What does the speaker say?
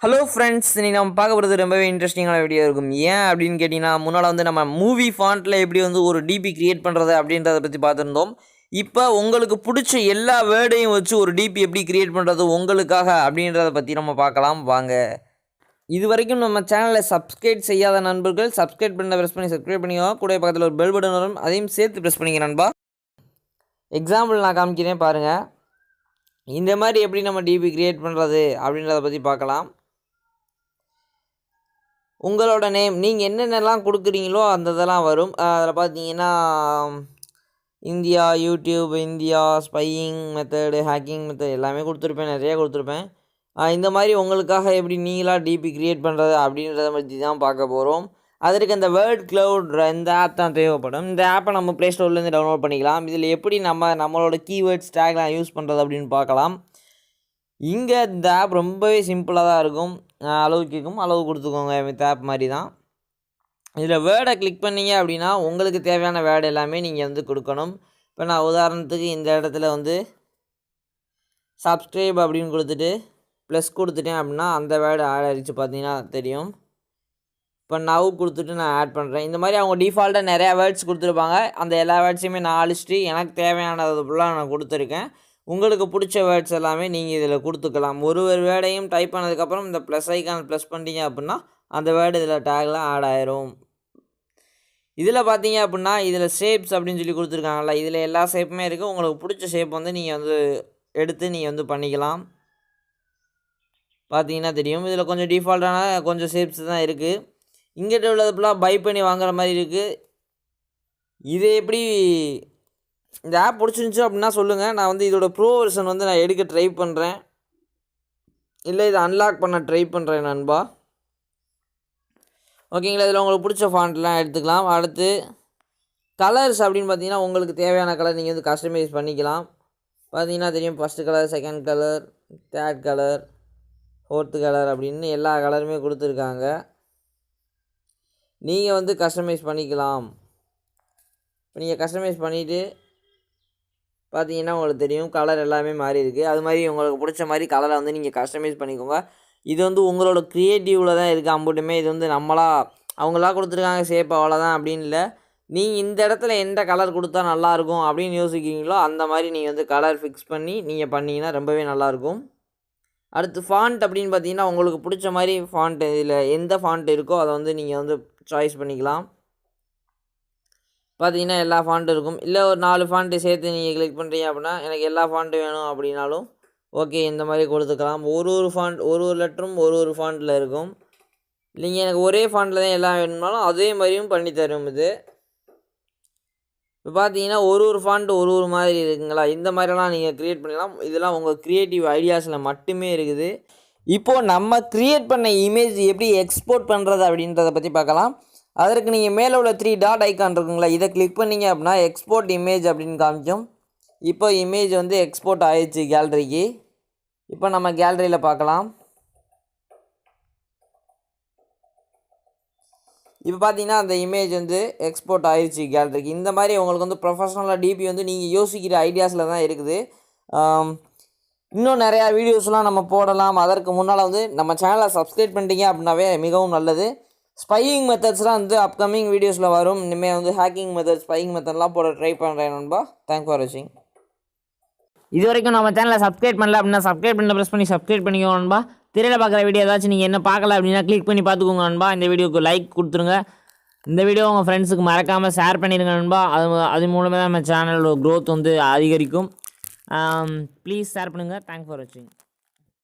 Hello friends, இன்றைக்கி நம்ம பார்க்க போகிறது ரொம்பவே இன்ட்ரெஸ்டிங்கான வீடியோ இருக்கும். ஏன் அப்படின்னு கேட்டிங்கன்னா, முன்னால் வந்து நம்ம மூவி ஃபாண்ட்டில் எப்படி வந்து ஒரு டிபி க்ரியேட் பண்ணுறது அப்படின்றத பற்றி பார்த்துருந்தோம். இப்போ உங்களுக்கு பிடிச்ச எல்லா வேர்டையும் வச்சு ஒரு டிபி எப்படி க்ரியேட் பண்ணுறது உங்களுக்காக அப்படின்றத பற்றி நம்ம பார்க்கலாம் வாங்க. இது வரைக்கும் நம்ம சேனலில் சப்ஸ்கிரைப் செய்யாத நண்பர்கள் சப்ஸ்கிரைப் பண்ண ப்ரெஸ் பண்ணி சப்ஸ்கிரைப் பண்ணிக்கோங்க. கூட பக்கத்தில் ஒரு பெல் பட்டன் வரும், அதையும் சேர்த்து ப்ரெஸ் பண்ணிக்கிறேன் நண்பா. எக்ஸாம்பிள் நான் காமிக்கிறேன் பாருங்கள். இந்த மாதிரி எப்படி நம்ம டிபி க்ரியேட் பண்ணுறது அப்படின்றத பற்றி பார்க்கலாம். உங்களோட நேம் நீங்கள் என்னென்னலாம் கொடுக்குறீங்களோ அந்த இதெல்லாம் வரும். அதில் பார்த்தீங்கன்னா India, YouTube, India, spying method, hacking method எல்லாமே கொடுத்துருப்பேன், நிறையா கொடுத்துருப்பேன். இந்த மாதிரி உங்களுக்காக எப்படி நீங்களாக டிபி க்ரியேட் பண்ணுறது அப்படின்றத பற்றி தான் பார்க்க போகிறோம். அதற்கு அந்த வேர்ட் க்ளவுட் இந்த ஆப் தான் தேவைப்படும். இந்த ஆப்பை நம்ம ப்ளே ஸ்டோர்லேருந்து டவுன்லோட் பண்ணிக்கலாம். இதில் எப்படி நம்மளோட கீவேர்ட்ஸ் டேக்லாம் யூஸ் பண்ணுறது அப்படின்னு பார்க்கலாம். இங்கே இந்த ஆப் ரொம்பவே சிம்பிளாக தான் இருக்கும். அளவு கேட்கும், அளவு கொடுத்துக்கோங்க. இந்த ஆப் மாதிரி தான். இதில் வேர்டை கிளிக் பண்ணிங்க அப்படின்னா உங்களுக்கு தேவையான வேர்டு எல்லாமே நீங்கள் வந்து கொடுக்கணும். இப்போ நான் உதாரணத்துக்கு இந்த இடத்துல வந்து சப்ஸ்கிரைப் அப்படின்னு கொடுத்துட்டு ப்ளஸ் கொடுத்துட்டேன் அப்படின்னா அந்த வேர்டு ஆட் ஆகிடுச்சு, பார்த்தீங்கன்னா தெரியும். இப்போ நவ் கொடுத்துட்டு நான் ஆட் பண்ணுறேன். இந்த மாதிரி அவங்க டிஃபால்ட்டாக நிறையா வேர்ட்ஸ் கொடுத்துருப்பாங்க. அந்த எல்லா வேர்ட்ஸையுமே நான் அழிச்சிட்டு எனக்கு தேவையானது ஃபுல்லாக நான் கொடுத்துருக்கேன். உங்களுக்கு பிடிச்ச வேர்ட்ஸ் எல்லாமே நீங்கள் இதில் கொடுத்துக்கலாம். ஒரு வேர்டையும் டைப் பண்ணதுக்கப்புறம் இந்த ப்ளஸ் ஐக்கான் ப்ளஸ் பண்ணிட்டீங்க அப்படின்னா அந்த வேர்டு இதில் டேக்லாம் ஆட் ஆயிரும். இதில் பார்த்தீங்க அப்படின்னா இதில் ஷேப்ஸ் அப்படின்னு சொல்லி கொடுத்துருக்காங்கல்ல, இதில் எல்லா ஷேப்புமே இருக்குது. உங்களுக்கு பிடிச்ச ஷேப் வந்து நீங்கள் வந்து எடுத்து நீங்கள் வந்து பண்ணிக்கலாம். பார்த்தீங்கன்னா தெரியும். இதில் கொஞ்சம் டிஃபால்ட்டான கொஞ்சம் ஷேப்ஸ் தான் இருக்குது. இங்கிட்ட உள்ளது ஃபுல்லாக பை பண்ணி வாங்குற மாதிரி இருக்குது. இது எப்படி இந்த ஆப் பிடிச்சிருந்துச்சி அப்படின்னா சொல்லுங்கள். நான் வந்து இதோட ப்ரோ வெர்ஷன் வந்து நான் எடுக்க ட்ரை பண்ணுறேன், இல்லை இதை அன்லாக் பண்ண ட்ரை பண்ணுறேன் நண்பா. ஓகேங்களா, இதில் உங்களுக்கு பிடிச்ச ஃபாண்ட்லாம் எடுத்துக்கலாம். அடுத்து கலர்ஸ் அப்படின்னு பார்த்தீங்கன்னா உங்களுக்கு தேவையான கலர் நீங்கள் வந்து கஸ்டமைஸ் பண்ணிக்கலாம். பார்த்தீங்கன்னா தெரியும், first colour, second colour, third colour, fourth colour அப்படின்னு எல்லா கலருமே கொடுத்துருக்காங்க. நீங்கள் வந்து கஸ்டமைஸ் பண்ணிக்கலாம். இப்போ நீங்கள் கஸ்டமைஸ் பண்ணிவிட்டு பார்த்தீங்கன்னா உங்களுக்கு தெரியும் கலர் எல்லாமே மாறி இருக்குது. அது மாதிரி உங்களுக்கு பிடிச்ச மாதிரி கலரை வந்து நீங்கள் கஸ்டமைஸ் பண்ணிக்கோங்க. இது வந்து உங்களோட க்ரியேட்டிவில் தான் இருக்குது அம்புட்டுமே. இது வந்து அவங்களா கொடுத்துருக்காங்க ஷேப் அவ்வளோதான் அப்படின்னு இல்லை. நீங்கள் இந்த இடத்துல எந்த கலர் கொடுத்தா நல்லாயிருக்கும் அப்படின்னு யோசிக்கிறீங்களோ அந்த மாதிரி நீங்கள் வந்து கலர் ஃபிக்ஸ் பண்ணி நீங்கள் பண்ணிங்கன்னா ரொம்பவே நல்லாயிருக்கும். அடுத்து ஃபாண்ட் அப்படின்னு பார்த்தீங்கன்னா உங்களுக்கு பிடிச்ச மாதிரி ஃபாண்ட்டு இதில் எந்த ஃபாண்ட் இருக்கோ அதை வந்து நீங்கள் வந்து சாய்ஸ் பண்ணிக்கலாம். பார்த்தீங்கன்னா எல்லா ஃபாண்ட்டும் இருக்கும். இல்லை ஒரு 4 ஃபாண்ட்டு சேர்த்து நீங்கள் கிளிக் பண்ணுறீங்க அப்படின்னா எனக்கு எல்லா ஃபாண்ட்டும் வேணும் அப்படின்னாலும் ஓகே இந்த மாதிரி கொடுத்துக்கலாம். ஒரு ஃபாண்ட் ஒரு லெட்டரும் ஒரு ஃபாண்ட்டில் இருக்கும். இல்லைங்க எனக்கு ஒரே ஃபாண்ட்டில் தான் எல்லாம் வேணும்னாலும் அதே மாதிரியும் பண்ணித்தரும் இது. இப்போ பார்த்தீங்கன்னா ஒரு ஃபாண்ட் ஒரு மாதிரி இருக்குங்களா, இந்த மாதிரிலாம் நீங்கள் க்ரியேட் பண்ணிக்கலாம். இதெல்லாம் உங்கள் க்ரியேட்டிவ் ஐடியாஸில் மட்டுமே இருக்குது. இப்போது நம்ம க்ரியேட் பண்ண இமேஜ் எப்படி எக்ஸ்போர்ட் பண்ணுறது அப்படின்றத பற்றி பார்க்கலாம். அதற்கு நீங்கள் மேலே உள்ள 3 டாட் ஐக்கான் இருக்குங்களா, இதை கிளிக் பண்ணிங்க அப்படின்னா எக்ஸ்போர்ட் இமேஜ் அப்படின்னு காமிக்கும். இப்போ இமேஜ் வந்து எக்ஸ்போர்ட் ஆயிடுச்சு கேலரிக்கு. இப்போ நம்ம கேலரியில் பார்க்கலாம். இப்போ பார்த்தீங்கன்னா அந்த இமேஜ் வந்து எக்ஸ்போர்ட் ஆயிடுச்சு கேலரிக்கு. இந்த மாதிரி உங்களுக்கு வந்து ப்ரொஃபஷ்னலாக டிபி வந்து நீங்கள் யோசிக்கிற ஐடியாஸில் தான் இருக்குது. இன்னும் நிறையா வீடியோஸ்லாம் நம்ம போடலாம். அதற்கு முன்னால் வந்து நம்ம சேனலை சப்ஸ்கிரைப் பண்ணிட்டீங்க அப்படின்னாவே மிகவும் நல்லது. ஸ்பையிங் மெத்தட்ஸ்லாம் வந்து அப்கமிங் வீடியோஸில் வரும். இனிமேல் வந்து ஹேக்கிங் மெத்தட், ஸ்பையிங் மெத்தட்லாம் போட ட்ரை பண்ணுறேன் நண்பா. தேங்க்ஸ் ஃபார் வாட்சிங். இது வரைக்கும் நம்ம சேனலை சப்ஸ்கிரைப் பண்ணல அப்படின்னா சப்ஸ்கிரைப் பண்ண ப்ரெஸ் பண்ணி சப்ஸ்கிரைப் பண்ணிக்கோங்க நண்பா. திரையில் பார்க்குற வீடியோ ஏதாச்சும் நீங்கள் என்ன பார்க்கல அப்படின்னா கிளிக் பண்ணி பார்த்துக்கோங்க நண்பா. இந்த வீடியோக்கு லைக் கொடுத்துருங்க. இந்த வீடியோ உங்கள் ஃப்ரெண்ட்ஸுக்கு மறக்காமல் ஷேர் பண்ணிடுங்க நண்பா. அது மூலமாக தான் நம்ம சேனலோட க்ரோத் வந்து அதிகரிக்கும். ப்ளீஸ் ஷேர் பண்ணுங்கள். தேங்க்ஸ் ஃபார் வாட்சிங்.